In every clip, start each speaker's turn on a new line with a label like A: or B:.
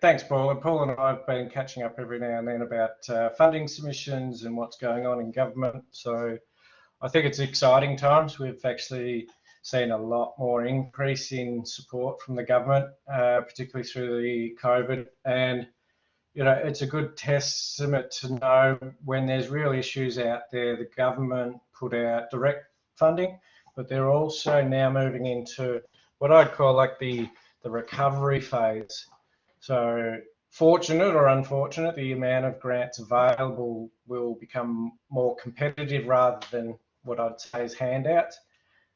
A: thanks, Paul. And Paul and I have been catching up every now and then about funding submissions and what's going on in government. So I think it's exciting times. We've actually seen a lot more increase in support from the government, particularly through the COVID. And, you know, it's a good testament to know when there's real issues out there, the government put out direct funding, but they're also now moving into what I'd call like the recovery phase. So fortunate or unfortunate, the amount of grants available will become more competitive rather than what I'd say is handouts.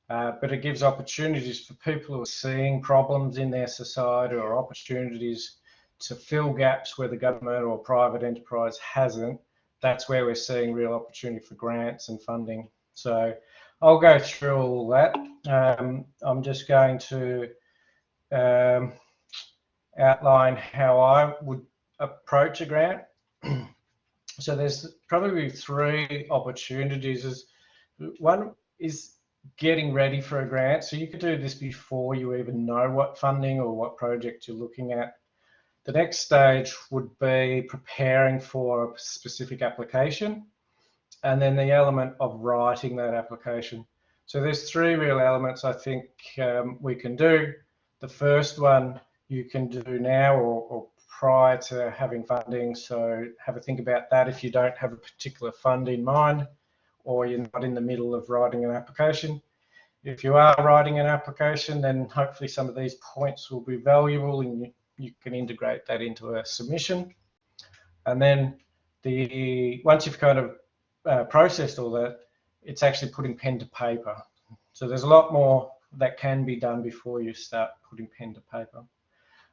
A: But it gives opportunities for people who are seeing problems in their society or opportunities to fill gaps where the government or private enterprise hasn't. That's where we're seeing real opportunity for grants and funding. So I'll go through all that. I'm just going to outline how I would approach a grant. So there's probably three opportunities. One is getting ready for a grant. So you could do this before you even know what funding or what project you're looking at. The next stage would be preparing for a specific application, and then the element of writing that application. So there's three real elements I think we can do. The first one you can do now or prior to having funding, so have a think about that if you don't have a particular fund in mind or you're not in the middle of writing an application. If you are writing an application, then hopefully some of these points will be valuable and you can integrate that into a submission. And then once you've kind of processed all that, it's actually putting pen to paper. So there's a lot more that can be done before you start putting pen to paper.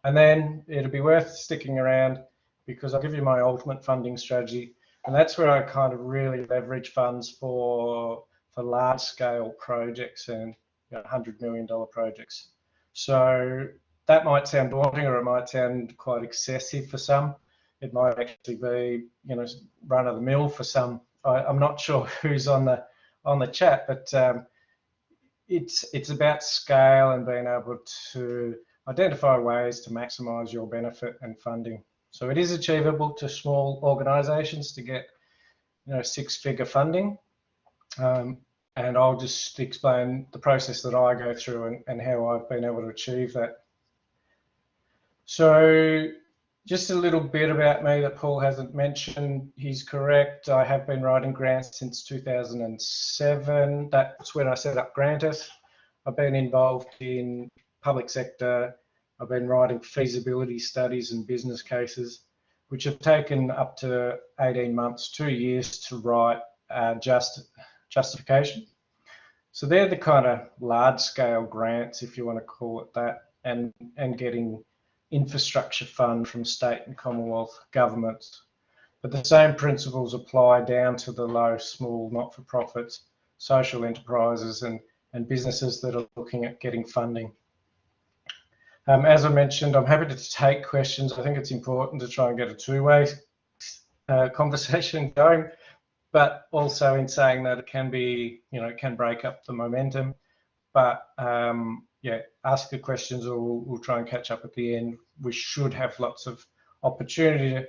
A: And then it'll be worth sticking around because I'll give you my ultimate funding strategy. And that's where I kind of really leverage funds for large scale projects and $100 million projects. So that might sound daunting or it might sound quite excessive for some. It might actually be, run of the mill for some. I'm not sure who's on the chat, but it's about scale and being able to identify ways to maximise your benefit and funding. So it is achievable to small organisations to get, six-figure funding. And I'll just explain the process that I go through and how I've been able to achieve that. So just a little bit about me that Paul hasn't mentioned. He's correct. I have been writing grants since 2007. That's when I set up Grantus. I've been involved in public sector. I've been writing feasibility studies and business cases, which have taken up to 18 months, 2 years to write justification. So they're the kind of large scale grants, if you want to call it that, and getting infrastructure fund from state and Commonwealth governments. But the same principles apply down to the low, small, not-for-profits, social enterprises and businesses that are looking at getting funding. As I mentioned, I'm happy to take questions. I think it's important to try and get a two-way conversation going, but also in saying that it can be, it can break up the momentum. But yeah, ask the questions or we'll try and catch up at the end. We should have lots of opportunity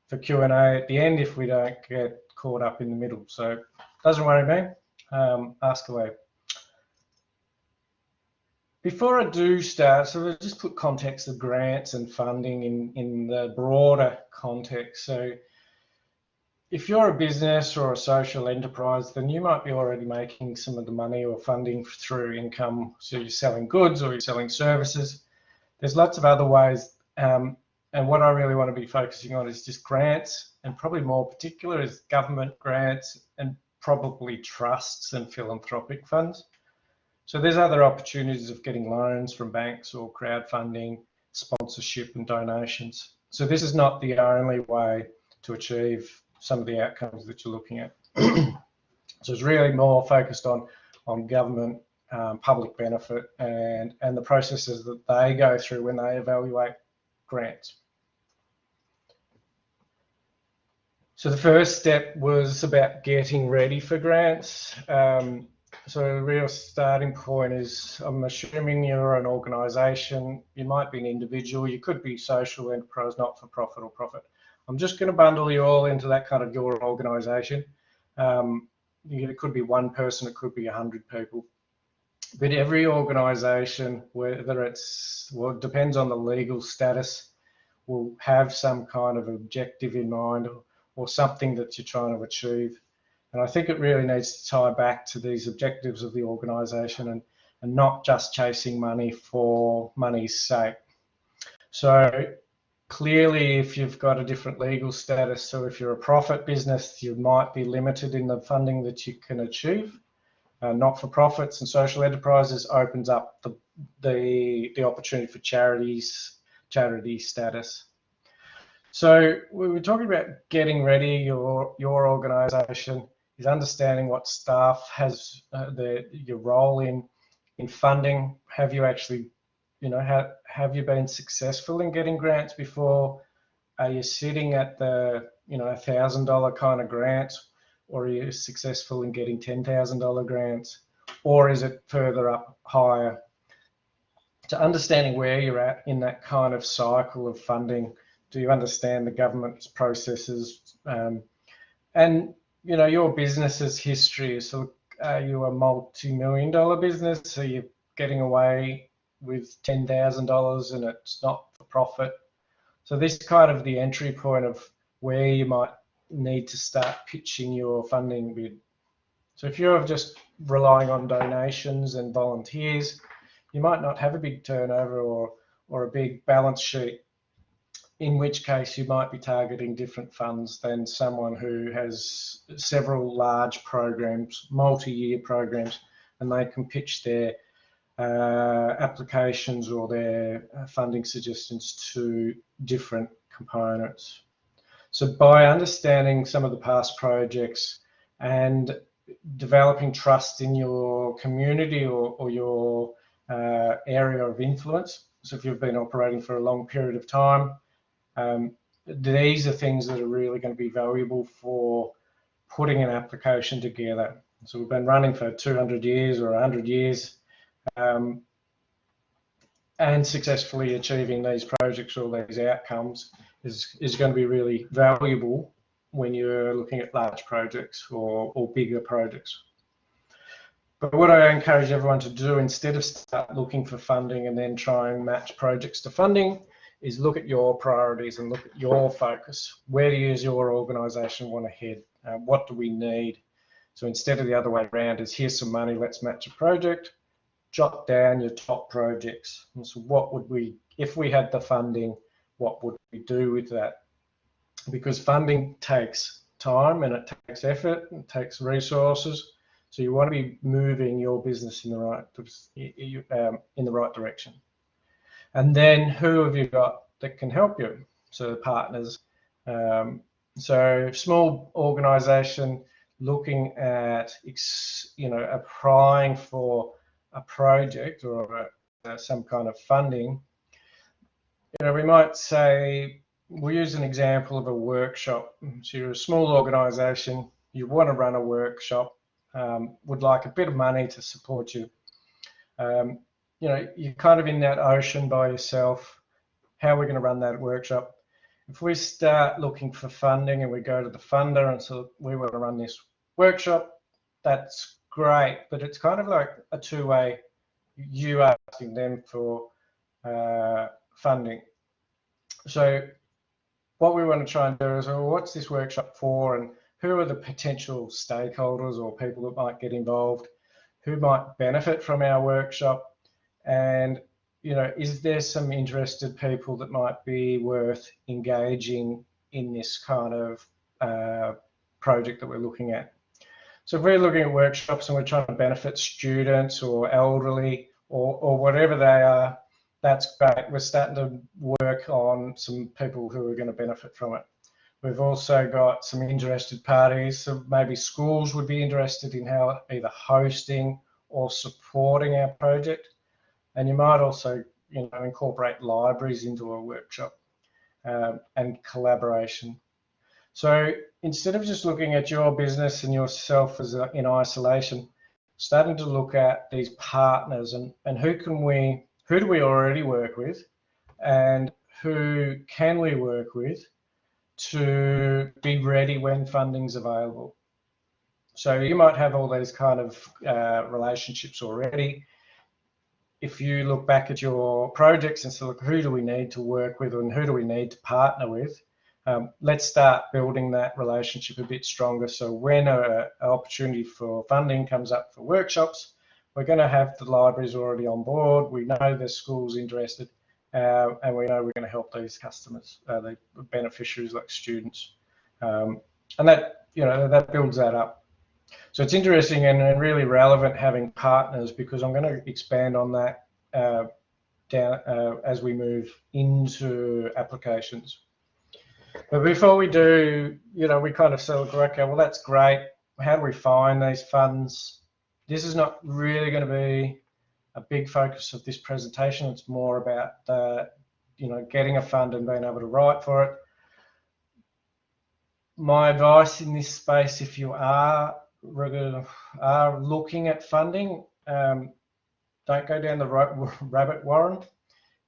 A: for Q&A at the end if we don't get caught up in the middle. So doesn't worry me, ask away. Before I do start, so we'll just put context of grants and funding in the broader context. So if you're a business or a social enterprise, then you might be already making some of the money or funding through income. So you're selling goods or you're selling services. There's lots of other ways. And what I really want to be focusing on is just grants, and probably more particular is government grants and probably trusts and philanthropic funds. So there's other opportunities of getting loans from banks or crowdfunding, sponsorship and donations. So this is not the only way to achieve some of the outcomes that you're looking at. So it's really more focused on government, public benefit and the processes that they go through when they evaluate grants. So the first step was about getting ready for grants. So the real starting point is, I'm assuming you're an organisation, you might be an individual, you could be social enterprise, not-for-profit or profit. I'm just going to bundle you all into that kind of your organisation. It could be one person, it could be 100 people. But every organisation, whether it's, well, it depends on the legal status, will have some kind of objective in mind, or something that you're trying to achieve. And I think it really needs to tie back to these objectives of the organisation, and not just chasing money for money's sake. So clearly, if you've got a different legal status, so if you're a profit business, you might be limited in the funding that you can achieve. Not-for-profits and social enterprises opens up the opportunity for charity status. So we were talking about getting ready. Your organisation is understanding what staff has your role in funding. Have you actually, have you been successful in getting grants before? Are you sitting at the $1,000 kind of grant, or are you successful in getting $10,000 grants, or is it further up higher? To understanding where you're at in that kind of cycle of funding. Do you understand the government's processes? And your business's history. So are you a multi-million-dollar business? Are you getting away with $10,000 and it's not for profit? So this kind of the entry point of where you might need to start pitching your funding bid. So if you're just relying on donations and volunteers, you might not have a big turnover or a big balance sheet, in which case you might be targeting different funds than someone who has several large programs, multi-year programs, and they can pitch their applications or their funding suggestions to different components. So by understanding some of the past projects and developing trust in your community or your area of influence, so if you've been operating for a long period of time, these are things that are really going to be valuable for putting an application together. So we've been running for 200 years or 100 years, and successfully achieving these projects or these outcomes is going to be really valuable when you're looking at large projects or bigger projects. But what I encourage everyone to do, instead of start looking for funding and then try and match projects to funding, is look at your priorities and look at your focus. Where does your organisation want to head? What do we need? So instead of the other way around, is here's some money, let's match a project. Jot down your top projects. And so what would we, if we had the funding, what would we do with that? Because funding takes time and it takes effort and it takes resources. So you want to be moving your business in the right direction. And then who have you got that can help you? So partners. So small organisation looking at applying for a project or some kind of funding. We might say, we'll use an example of a workshop. So you're a small organisation, you want to run a workshop, would like a bit of money to support you. You're kind of in that ocean by yourself. How are we going to run that workshop? If we start looking for funding and we go to the funder and so we want to run this workshop, that's great, but it's kind of like a two-way, you asking them for funding. So what we want to try and do is, well, what's this workshop for, and who are the potential stakeholders or people that might get involved, who might benefit from our workshop, and is there some interested people that might be worth engaging in this kind of project that we're looking at. So if we're looking at workshops and we're trying to benefit students or elderly or whatever they are, that's great. We're starting to work on some people who are going to benefit from it. We've also got some interested parties. So maybe schools would be interested in how either hosting or supporting our project. And you might also incorporate libraries into a workshop and collaboration. So instead of just looking at your business and yourself as in isolation, starting to look at these partners and who do we already work with, and who can we work with to be ready when funding's available. So you might have all these kind of relationships already. If you look back at your projects and say, look, who do we need to work with and who do we need to partner with? Let's start building that relationship a bit stronger. So when an opportunity for funding comes up for workshops, we're going to have the libraries already on board. We know the school's interested, and we know we're going to help these customers, the beneficiaries like students, and that that builds that up. So it's interesting and really relevant having partners, because I'm going to expand on that as we move into applications. But before we do, we kind of say, okay, well, that's great. How do we find these funds? This is not really going to be a big focus of this presentation. It's more about, getting a fund and being able to write for it. My advice in this space, if you are looking at funding, don't go down the rabbit warren.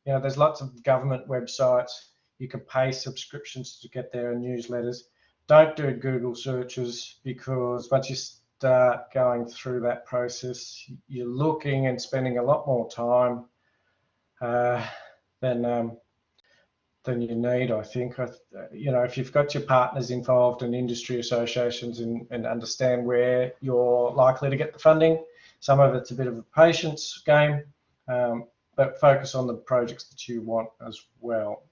A: There's lots of government websites. You can pay subscriptions to get there and newsletters. Don't do Google searches, because once you start going through that process, you're looking and spending a lot more time than you need, I think. If you've got your partners involved in industry associations and understand where you're likely to get the funding, some of it's a bit of a patience game, but focus on the projects that you want as well.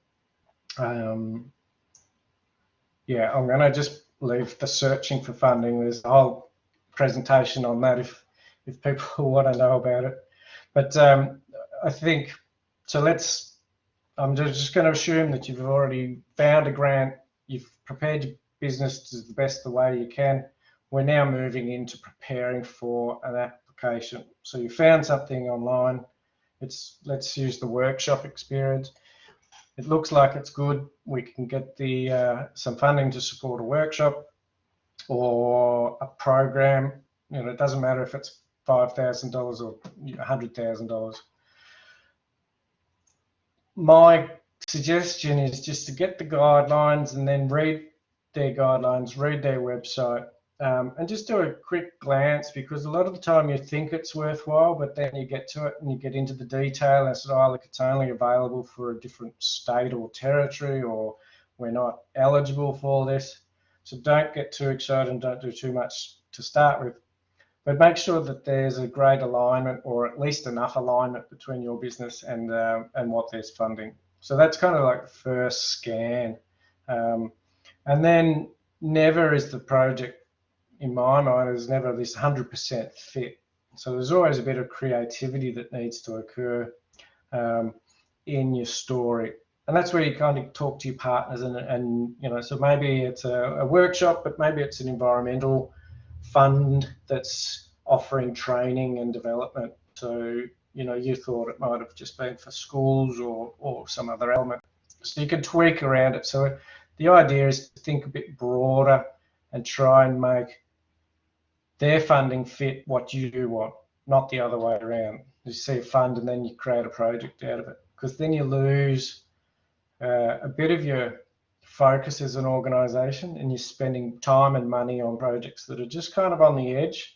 A: I'm going to just leave the searching for funding. There's a whole presentation on that if people want to know about it. But I think, so I'm just going to assume that you've already found a grant, you've prepared your business to the best the way you can. We're now moving into preparing for an application. So you found something online. Let's use the workshop experience. It looks like it's good. We can get some funding to support a workshop or a program. It doesn't matter if it's $5,000 or $100,000. My suggestion is just to get the guidelines and then read their guidelines, read their website, and just do a quick glance, because a lot of the time you think it's worthwhile, but then you get to it and you get into the detail and say, oh, look, it's only available for a different state or territory, or we're not eligible for this. So don't get too excited and don't do too much to start with. But make sure that there's a great alignment, or at least enough alignment, between your business and what there's funding. So that's kind of like the first scan. And then never is the project, in my mind, is never this 100% fit. So there's always a bit of creativity that needs to occur in your story. And that's where you kind of talk to your partners and so maybe it's a workshop, but maybe it's an environmental fund that's offering training and development. So, you thought it might have just been for schools or some other element. So you can tweak around it. So the idea is to think a bit broader and try and make their funding fit what you want, not the other way around. You see a fund and then you create a project out of it, because then you lose a bit of your focus as an organisation, and you're spending time and money on projects that are just kind of on the edge.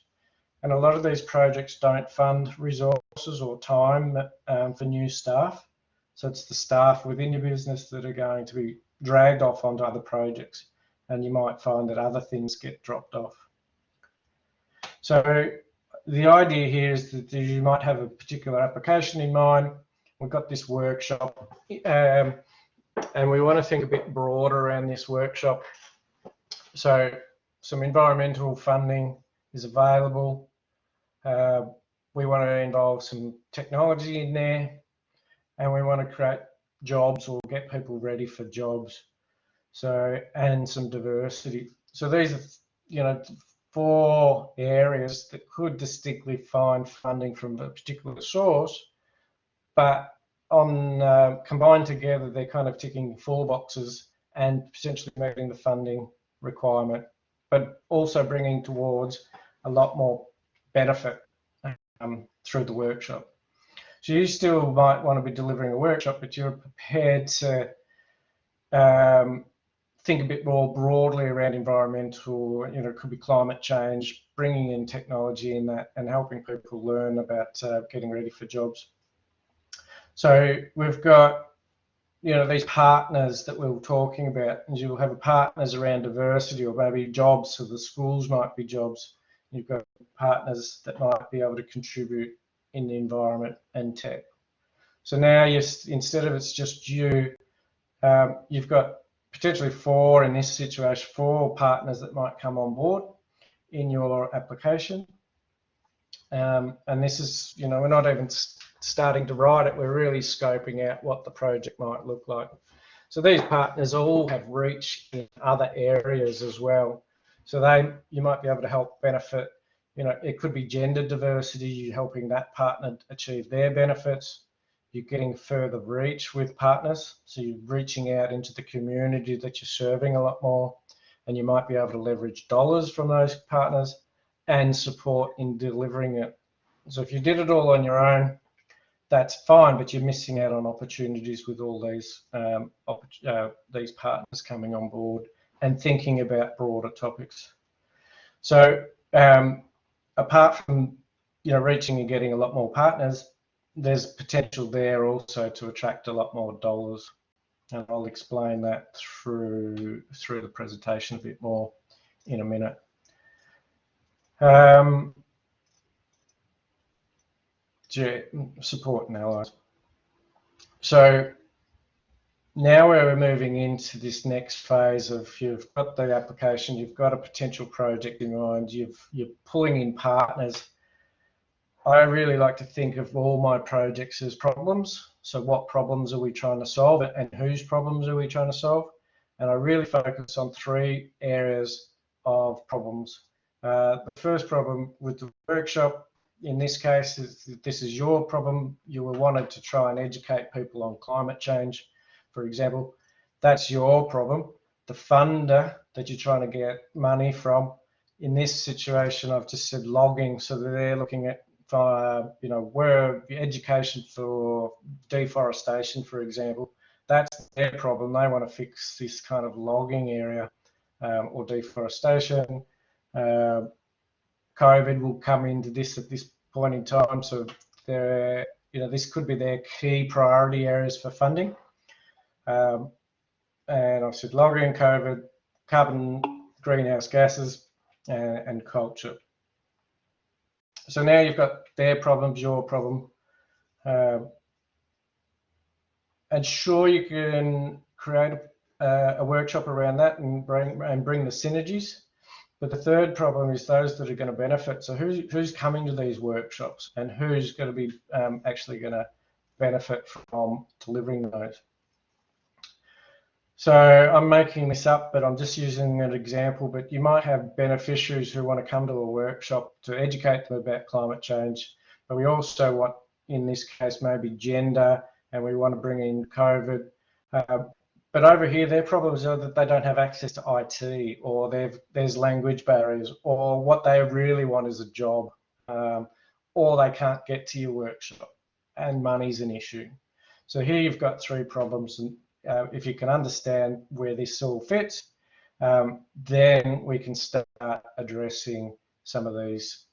A: And a lot of these projects don't fund resources or time for new staff. So it's the staff within your business that are going to be dragged off onto other projects, and you might find that other things get dropped off. So the idea here is that you might have a particular application in mind. We've got this workshop, and we want to think a bit broader around this workshop. So some environmental funding is available. We want to involve some technology in there, and we want to create jobs or get people ready for jobs. So, and some diversity. So these are, 4 areas that could distinctly find funding from a particular source, but combined together, they're kind of ticking 4 boxes and potentially meeting the funding requirement, but also bringing towards a lot more benefit through the workshop. So you still might want to be delivering a workshop, but you're prepared to think a bit more broadly around environmental, it could be climate change, bringing in technology in that and helping people learn about getting ready for jobs. So we've got, these partners that we were talking about, and you'll have partners around diversity or maybe jobs, so the schools might be jobs. You've got partners that might be able to contribute in the environment and tech. So now instead of it's just you, you've got potentially in this situation, 4 partners that might come on board in your application. And this is, we're not even starting to write it, we're really scoping out what the project might look like. So these partners all have reach in other areas as well. So you might be able to help benefit, it could be gender diversity, you're helping that partner achieve their benefits. You're getting further reach with partners, so you're reaching out into the community that you're serving a lot more, and you might be able to leverage dollars from those partners and support in delivering it. So if you did it all on your own, that's fine, but you're missing out on opportunities with all these partners coming on board and thinking about broader topics. So apart from reaching and getting a lot more partners, there's potential there also to attract a lot more dollars, and I'll explain that through the presentation a bit more in a minute. Support and allies. So now we're moving into this next phase of, you've got the application, you've got a potential project in mind, you're pulling in partners. I really like to think of all my projects as problems. So what problems are we trying to solve, and whose problems are we trying to solve? And I really focus on 3 areas of problems. The first problem with the workshop, in this case, this is your problem. You were wanted to try and educate people on climate change, for example. That's your problem. The funder that you're trying to get money from, in this situation, I've just said logging, so that they're looking at where education for deforestation, for example, that's their problem. They want to fix this kind of logging area or deforestation. COVID will come into this at this point in time, so this could be their key priority areas for funding. And I've said logging, COVID, carbon, greenhouse gases, and culture. So now you've got their problems, your problem, and sure, you can create a workshop around that and bring the synergies. But the third problem is those that are going to benefit. So who's coming to these workshops, and who's going to be actually going to benefit from delivering those? So I'm making this up, but I'm just using an example, but you might have beneficiaries who want to come to a workshop to educate them about climate change, but we also want, in this case, maybe gender, and we want to bring in COVID. But over here, their problems are that they don't have access to IT, or there's language barriers, or what they really want is a job, or they can't get to your workshop, and money's an issue. So here you've got 3 problems, and if you can understand where this all fits, then we can start addressing some of these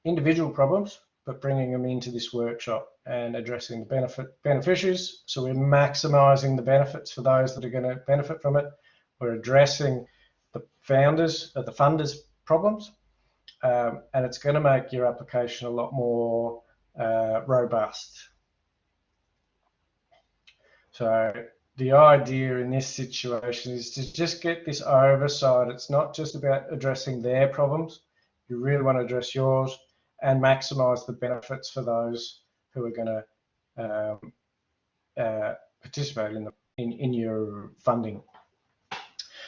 A: individual problems, but bringing them into this workshop and addressing the beneficiaries. So we're maximising the benefits for those that are going to benefit from it. We're addressing the funders' problems, and it's going to make your application a lot more robust. So the idea in this situation is to just get this oversight. It's not just about addressing their problems. You really want to address yours and maximise the benefits for those who are going to participate in your funding.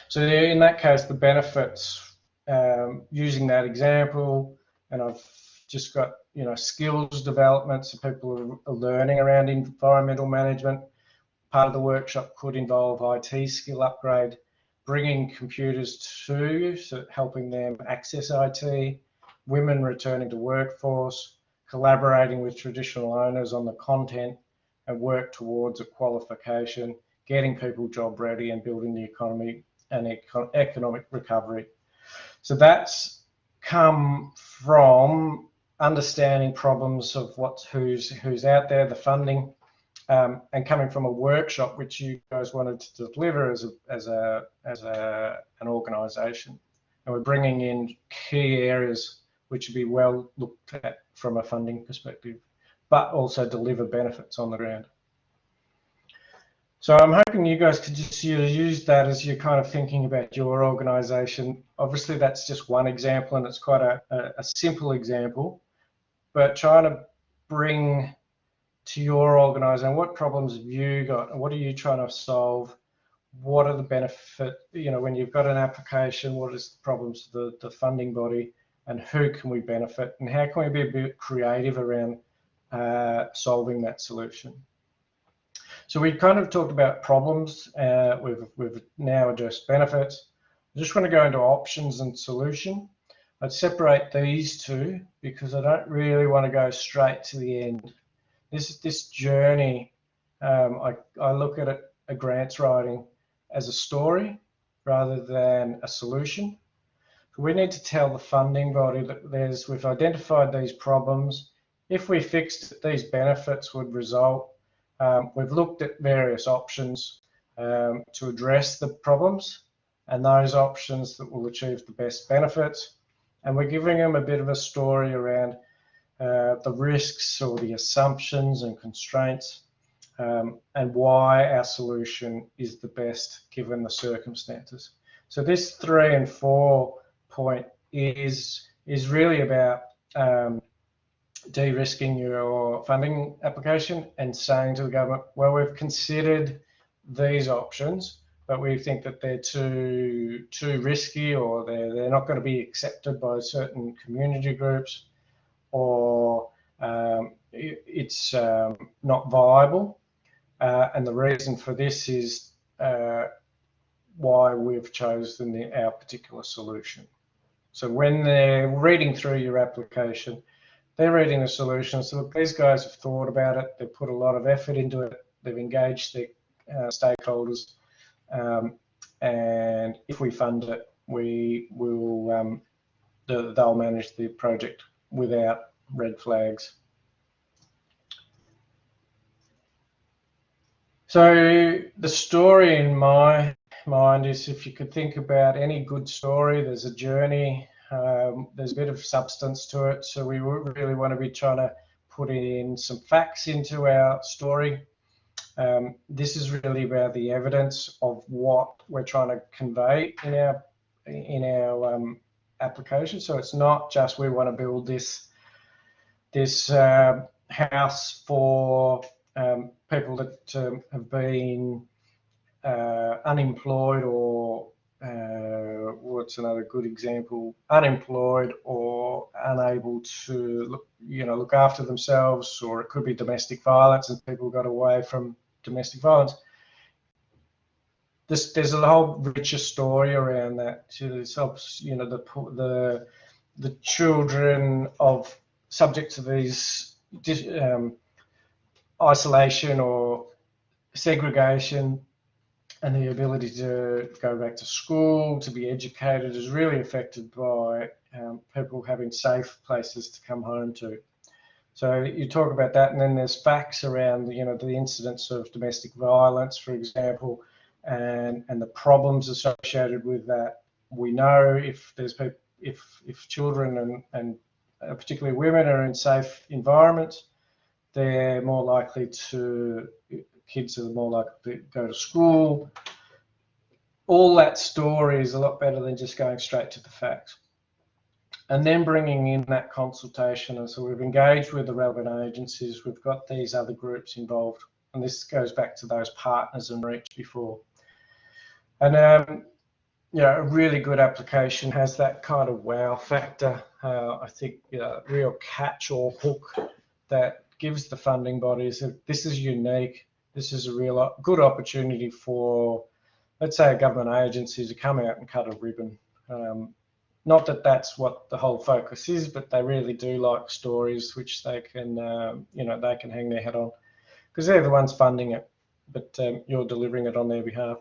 A: So in that case, the benefits, using that example, and I've just got skills development, so people are learning around environmental management. Part of the workshop could involve IT skill upgrade, bringing computers to you, so helping them access IT, women returning to workforce, collaborating with traditional owners on the content and work towards a qualification, getting people job ready and building the economy and economic recovery. So that's come from understanding problems of who's out there, the funding, and coming from a workshop which you guys wanted to deliver as an organisation. And we're bringing in key areas which would be well looked at from a funding perspective, but also deliver benefits on the ground. So I'm hoping you guys could just use that as you're kind of thinking about your organisation. Obviously, that's just one example, and it's quite a simple example, but trying to bring to your organisation, what problems have you got? What are you trying to solve? What are the benefits? You know, when you've got an application, what is the problems of the funding body, and who can we benefit, and how can we be a bit creative around solving that solution? So we kind of talked about problems. We've now addressed benefits. I just want to go into options and solution. I'd separate these two because I don't really want to go straight to the end. This journey, I look at it, a grants writing, as a story rather than a solution. So we need to tell the funding body that we've identified these problems. If we fixed it, these benefits would result. We've looked at various options to address the problems and those options that will achieve the best benefits. And we're giving them a bit of a story around the risks or the assumptions and constraints, and why our solution is the best given the circumstances. So this 3 and 4 point is really about de-risking your funding application and saying to the government, well, we've considered these options, but we think that they're too risky, or they're not going to be accepted by certain community groups, or it's not viable. And the reason for this is why we've chosen our particular solution. So when they're reading through your application, they're reading the solution. So look, these guys have thought about it. They've put a lot of effort into it. They've engaged their stakeholders. And if we fund it, they'll manage the project without red flags. So the story in my mind is, if you could think about any good story, there's a journey, there's a bit of substance to it. So we really want to be trying to put in some facts into our story. This is really about the evidence of what we're trying to convey in our application. So it's not just we want to build this house for people that have been unemployed, or what's another good example? Unemployed or unable to look after themselves, or it could be domestic violence and people got away from domestic violence. There's a whole richer story around that. This helps, the children of subject to these isolation or segregation, and the ability to go back to school, to be educated, is really affected by people having safe places to come home to. So you talk about that, and then there's facts around the incidence of domestic violence, for example, and the problems associated with that. We know if children and particularly women are in safe environments, they're more likely kids are more likely to go to school. All that story is a lot better than just going straight to the facts. And then bringing in that consultation. And so we've engaged with the relevant agencies. We've got these other groups involved. And this goes back to those partners and reach before. And a really good application has that kind of wow factor. I think real catch or hook that gives the funding bodies that this is unique. This is a real good opportunity for, let's say, a government agency to come out and cut a ribbon. Not that that's what the whole focus is, but they really do like stories which they can, they can hang their hat on, because they're the ones funding it, but you're delivering it on their behalf.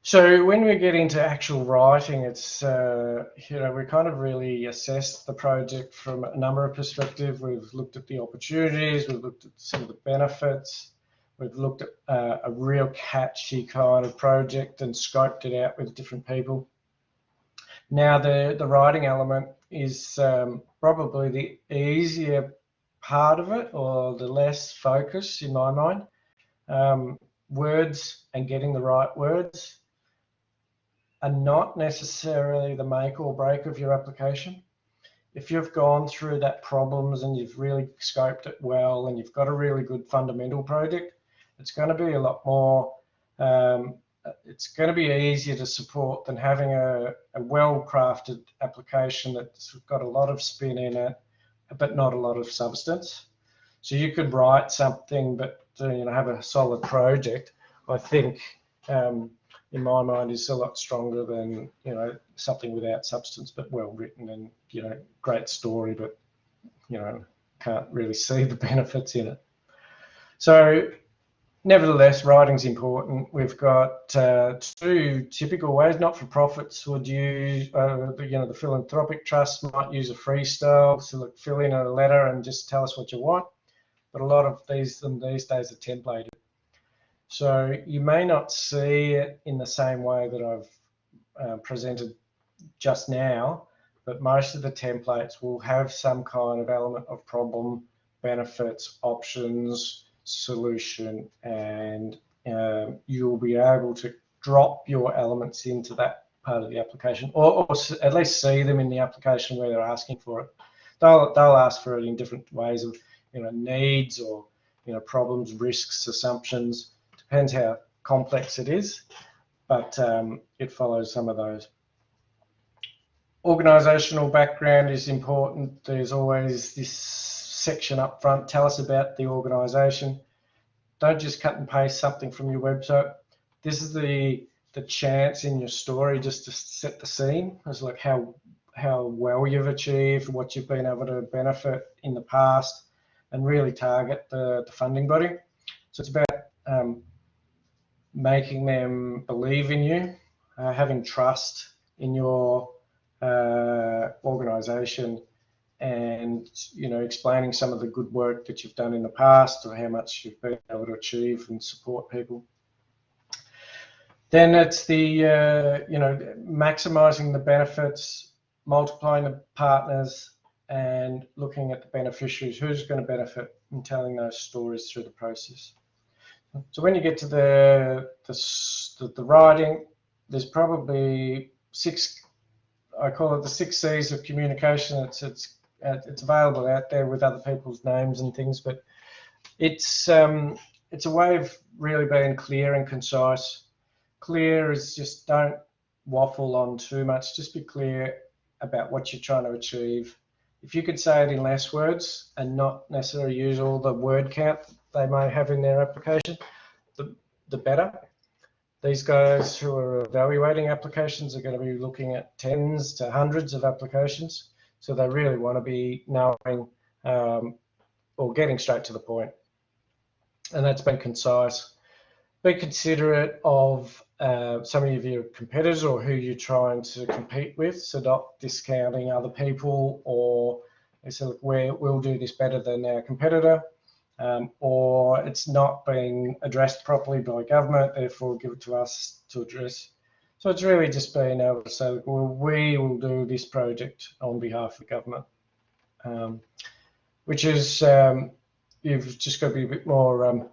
A: So when we get into actual writing, it's, we kind of really assess the project from a number of perspectives. We've looked at the opportunities, we've looked at some of the benefits, we've looked at a real catchy kind of project and scoped it out with different people. Now, the writing element is probably the easier part of it, or the less focus in my mind. Words and getting the right words are not necessarily the make or break of your application. If you've gone through that problems and you've really scoped it well and you've got a really good fundamental project, it's going to be a lot more, it's going to be easier to support than having a well-crafted application that's got a lot of spin in it, but not a lot of substance. So you could write something, but have a solid project, I think, in my mind, is a lot stronger than something without substance but well written and great story, but can't really see the benefits in it. So nevertheless, writing's important. We've got two typical ways. Not-for-profits would use, the philanthropic trust might use a freestyle, so fill in a letter and just tell us what you want. But a lot of these days are templated. So you may not see it in the same way that I've presented just now, but most of the templates will have some kind of element of problem, benefits, options, solution, and you'll be able to drop your elements into that part of the application, or at least see them in the application where they're asking for it. They'll ask for it in different ways of needs, or problems, risks, assumptions. Depends how complex it is, but it follows some of those. Organisational background is important. There's always this section up front. Tell us about the organisation. Don't just cut and paste something from your website. This is the chance in your story just to set the scene. It's like how well you've achieved, what you've been able to benefit in the past, and really target the funding body. So it's about making them believe in you, having trust in your organisation, and explaining some of the good work that you've done in the past, or how much you've been able to achieve and support people. Then it's the maximising the benefits, multiplying the partners, and looking at the beneficiaries, who's going to benefit, and telling those stories through the process. So when you get to the writing, there's probably I call it the 6 C's of communication. It's available out there with other people's names and things, but it's a way of really being clear and concise. Clear is just don't waffle on too much. Just be clear about what you're trying to achieve. If you could say it in less words and not necessarily use all the word count they may have in their application, the better. These guys who are evaluating applications are going to be looking at tens to hundreds of applications, so they really want to be knowing or getting straight to the point. And that's been concise. Be considerate of some of your competitors or who you're trying to compete with, so not discounting other people, or say, look, we'll do this better than our competitor, or it's not being addressed properly by government, therefore give it to us to address. So it's really just being able to say, well, we will do this project on behalf of the government, which is, you've just got to be a bit more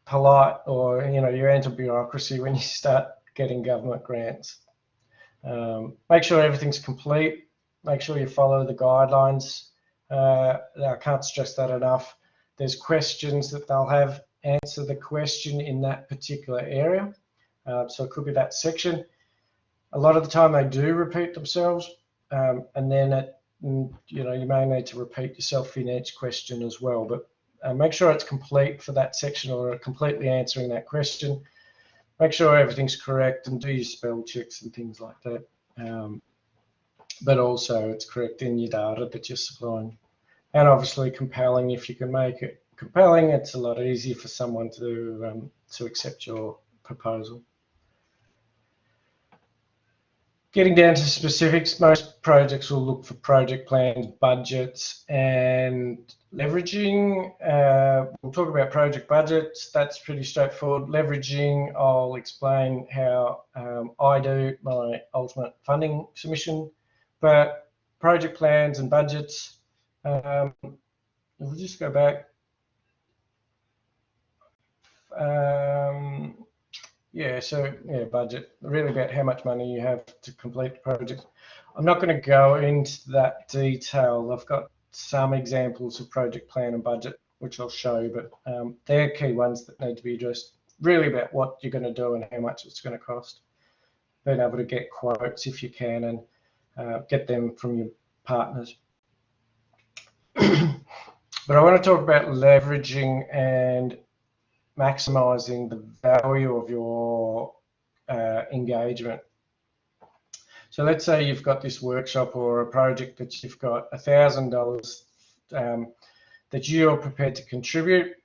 A: polite, or you enter bureaucracy when you start getting government grants. Make sure everything's complete. Make sure you follow the guidelines. I can't stress that enough. There's questions that they'll have. Answer the question in that particular area. So it could be that section. A lot of the time they do repeat themselves, and then you may need to repeat yourself in each question as well. But make sure it's complete for that section, or completely answering that question. make sure everything's correct and do your spell checks and things like that. But also it's correct in your data that you're supplying. And obviously compelling. If you can make it compelling, it's a lot easier for someone to accept your proposal. Getting down to specifics, most projects will look for project plans, budgets, and leveraging. We'll talk about project budgets. That's pretty straightforward. Leveraging, I'll explain how I do my ultimate funding submission. But project plans and budgets, we'll just go back. Budget, really about how much money you have to complete the project. I'm not going to go into that detail. I've got some examples of project plan and budget, which I'll show you, but they're key ones that need to be addressed. Really about what you're going to do and how much it's going to cost. Being able to get quotes if you can and get them from your partners. But I want to talk about leveraging and maximizing the value of your engagement. So let's say you've got this workshop or a project that you've got $1,000 that you're prepared to contribute.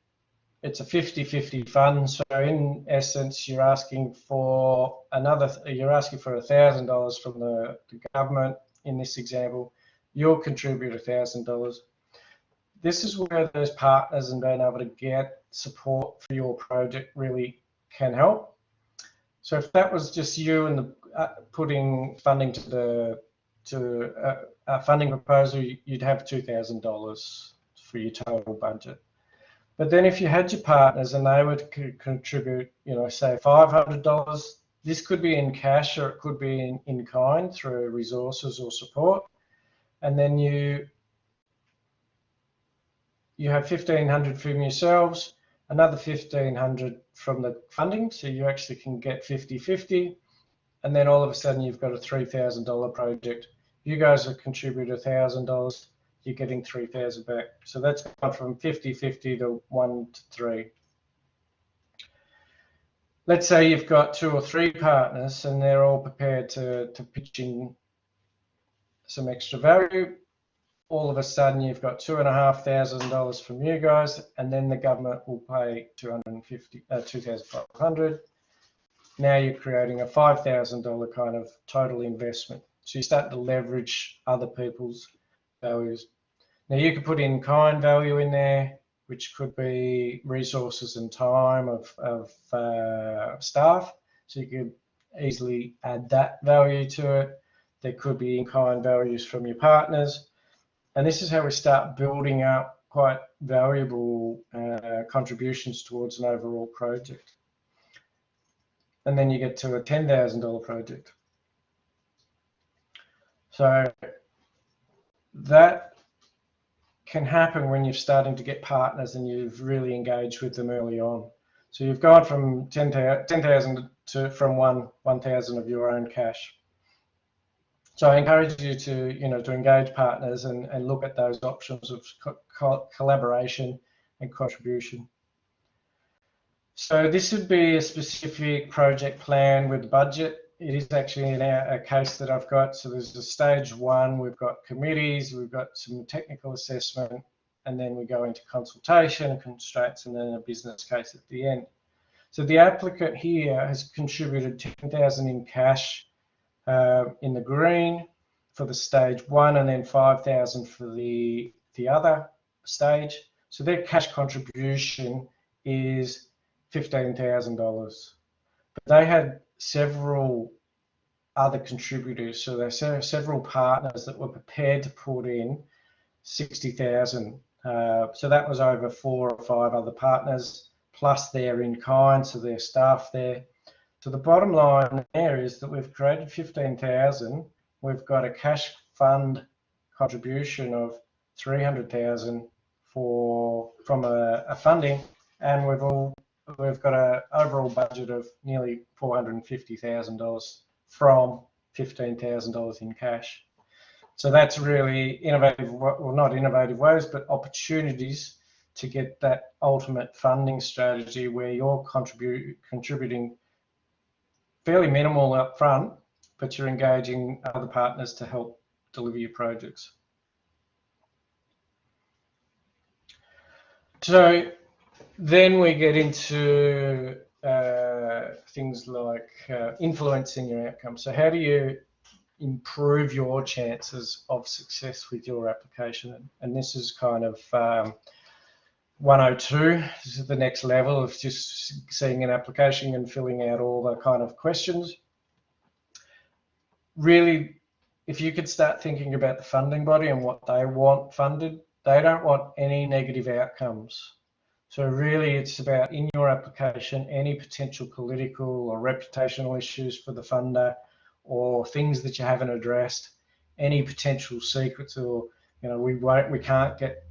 A: It's a 50-50 fund. So in essence, you're asking for $1,000 from the government. In this example, you'll contribute $1,000. This is where those partners and being able to get support for your project really can help. So if that was just you and putting funding to a funding proposal, you'd have $2,000 for your total budget. But then if you had your partners and they would contribute, say $500, this could be in cash or it could be in kind through resources or support, and then you have $1,500 from yourselves, another $1,500 from the funding, so you actually can get 50-50, and then all of a sudden you've got a $3,000 project. You guys have contributed $1,000, you're getting $3,000 back. So that's gone from 50-50 to 1-3. Let's say you've got 2 or 3 partners and they're all prepared to pitch in some extra value. All of a sudden you've got $2,500 from you guys, and then the government will pay $2,500. Now you're creating a $5,000 kind of total investment. So you start to leverage other people's values. Now you could put in kind value in there, which could be resources and time of staff. So you could easily add that value to it. There could be in-kind values from your partners. And this is how we start building up quite valuable contributions towards an overall project. And then you get to a $10,000 project. So that can happen when you're starting to get partners and you've really engaged with them early on. So you've gone from 10,000 to from 1,000 of your own cash. So I encourage you to engage partners and look at those options of collaboration and contribution. So this would be a specific project plan with budget. It is actually in a case that I've got. So there's the stage 1, we've got committees, we've got some technical assessment, and then we go into consultation and constraints, and then a business case at the end. So the applicant here has contributed 10,000 in cash in the green for the stage 1, and then 5,000 for the other stage. So their cash contribution is $15,000. But they had several other contributors, so there's several partners that were prepared to put in 60,000. So that was over 4 or 5 other partners, plus their in-kind, so their staff there. So the bottom line there is that we've created 15,000. We've got a cash fund contribution of 300,000 from a funding, and we've got an overall budget of nearly $450,000 from $15,000 in cash. So that's really innovative, well, not innovative ways, but opportunities to get that ultimate funding strategy where you're contributing fairly minimal up front, but you're engaging other partners to help deliver your projects. So then we get into things like influencing your outcome. So how do you improve your chances of success with your application? And this is kind of 102. This is the next level of just seeing an application and filling out all the kind of questions. Really, if you could start thinking about the funding body and what they want funded, they don't want any negative outcomes. So really it's about, in your application, any potential political or reputational issues for the funder, or things that you haven't addressed, any potential secrets, or we can't get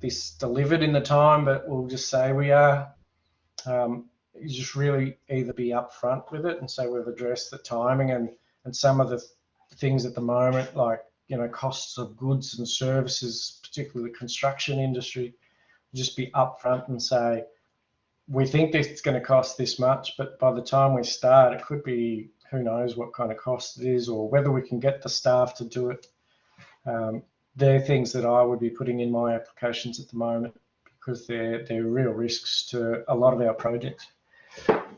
A: this delivered in the time, but we'll just say we are. You just really either be upfront with it and say we've addressed the timing and some of the things at the moment, like costs of goods and services, particularly the construction industry. Just be upfront and say, we think it's going to cost this much, but by the time we start, it could be who knows what kind of cost it is, or whether we can get the staff to do it. They're things that I would be putting in my applications at the moment, because they're real risks to a lot of our projects.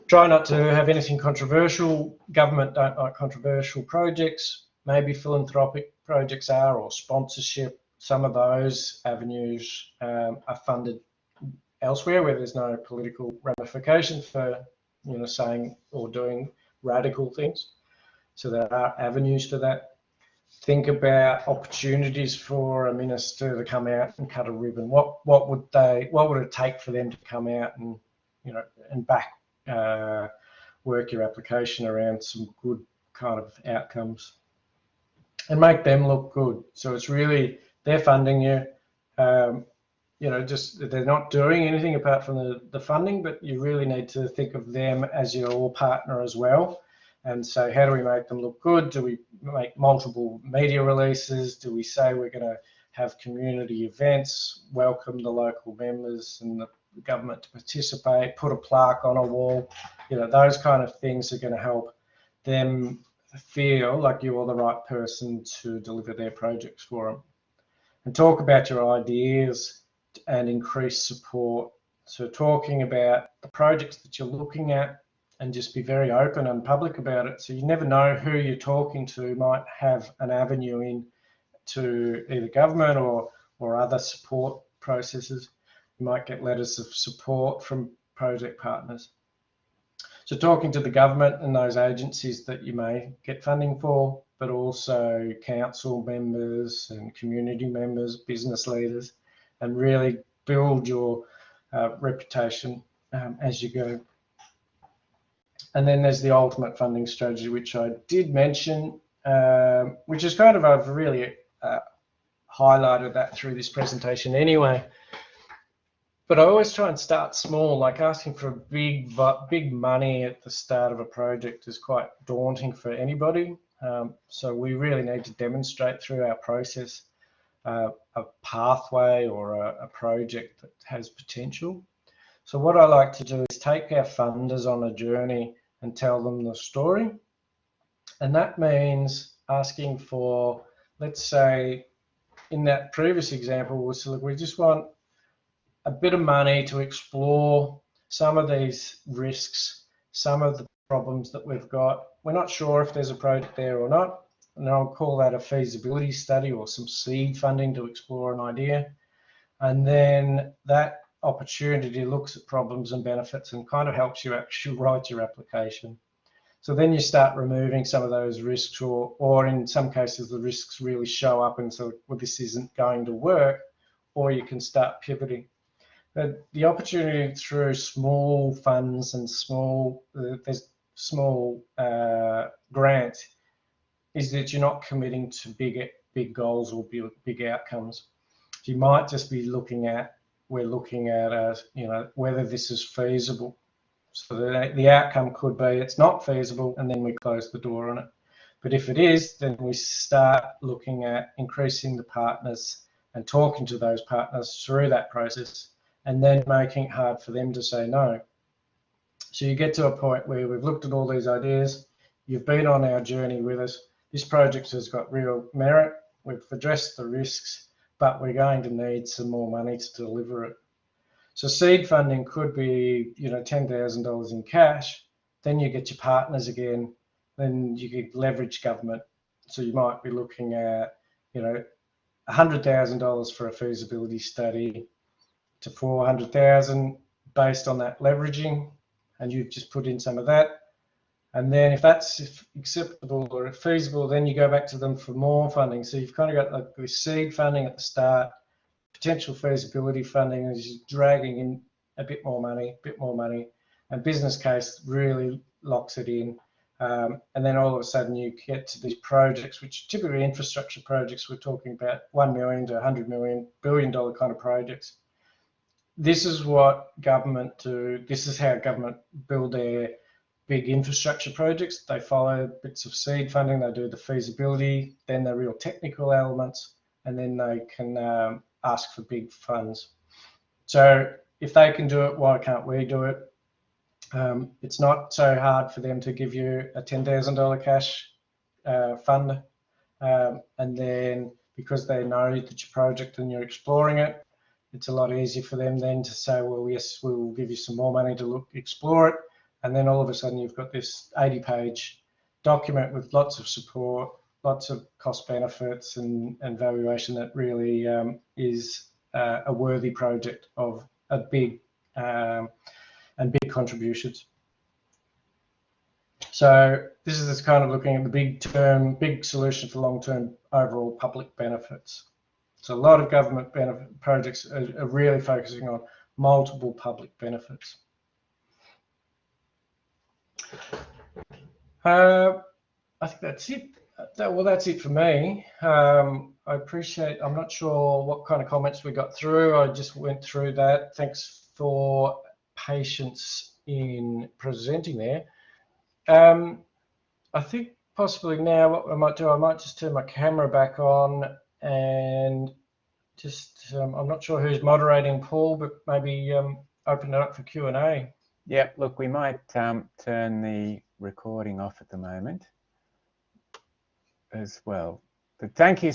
A: Try not to have anything controversial. Government don't like controversial projects. Maybe philanthropic projects are, or sponsorship. Some of those avenues are funded elsewhere where there's no political ramification for saying or doing radical things. So there are avenues for that. Think about opportunities for a minister to come out and cut a ribbon. What would it take for them to come out and and back work your application around some good kind of outcomes and make them look good? So it's really, they're funding you. Just they're not doing anything apart from the funding, but you really need to think of them as your partner as well. And so how do we make them look good? Do we make multiple media releases? Do we say we're going to have community events, welcome the local members and the government to participate, put a plaque on a wall? Those kind of things are going to help them feel like you're the right person to deliver their projects for them. And talk about your ideas and increase support. So talking about the projects that you're looking at, and just be very open and public about it. So you never know who you're talking to might have an avenue in to either government or other support processes. You might get letters of support from project partners. So talking to the government and those agencies that you may get funding for, but also council members and community members, business leaders, and really build your reputation as you go. And then there's the ultimate funding strategy, which I did mention, which is kind of, I've really highlighted that through this presentation anyway. But I always try and start small. Like asking for big money at the start of a project is quite daunting for anybody. So we really need to demonstrate through our process a pathway or a project that has potential. So what I like to do is take our funders on a journey and tell them the story. And that means asking for, let's say, in that previous example, we said, look, we just want a bit of money to explore some of these risks, some of the problems that we've got. We're not sure if there's a project there or not. And I'll call that a feasibility study or some seed funding to explore an idea. And then that opportunity looks at problems and benefits and kind of helps you actually write your application. So then you start removing some of those risks, or in some cases the risks really show up and so, well, this isn't going to work, or you can start pivoting. But the opportunity through small funds and small grants is that you're not committing to big goals or big outcomes. You might just be looking at, whether this is feasible. So the outcome could be it's not feasible, and then we close the door on it. But if it is, then we start looking at increasing the partners and talking to those partners through that process, and then making it hard for them to say no. So you get to a point where we've looked at all these ideas, you've been on our journey with us. This project has got real merit. We've addressed the risks, but we're going to need some more money to deliver it. So seed funding could be, $10,000 in cash. Then you get your partners again. Then you could leverage government. So you might be looking at, $100,000 for a feasibility study to 400,000 based on that leveraging, and you've just put in some of that. And then if that's acceptable or feasible, then you go back to them for more funding. So you've kind of got like this seed funding at the start, potential feasibility funding is dragging in a bit more money, and business case really locks it in. And then all of a sudden you get to these projects, which typically infrastructure projects, we're talking about $1 million to $100 million, billion-dollar kind of projects. This is what government do. This is how government build their big infrastructure projects. They follow bits of seed funding, they do the feasibility, then the real technical elements, and then they can ask for big funds. So if they can do it, why can't we do it? It's not so hard for them to give you a $10,000 cash fund, and then because they know that your project and you're exploring it, it's a lot easier for them then to say, well, yes, we'll give you some more money to explore it. And then all of a sudden you've got this 80-page document with lots of support, lots of cost benefits and valuation that really is a worthy project of a big and big contributions. So this is kind of looking at the big solution for long-term overall public benefits. So a lot of government benefit projects are really focusing on multiple public benefits. I think that's it. Well, that's it for me. I appreciate, I'm not sure what kind of comments we got through. I just went through that. Thanks for patience in presenting there. I think possibly now what I might do, I might just turn my camera back on and just, I'm not sure who's moderating, Paul, but maybe open it up for Q&A.
B: Yeah, look, we might turn the recording off at the moment as well. But thank you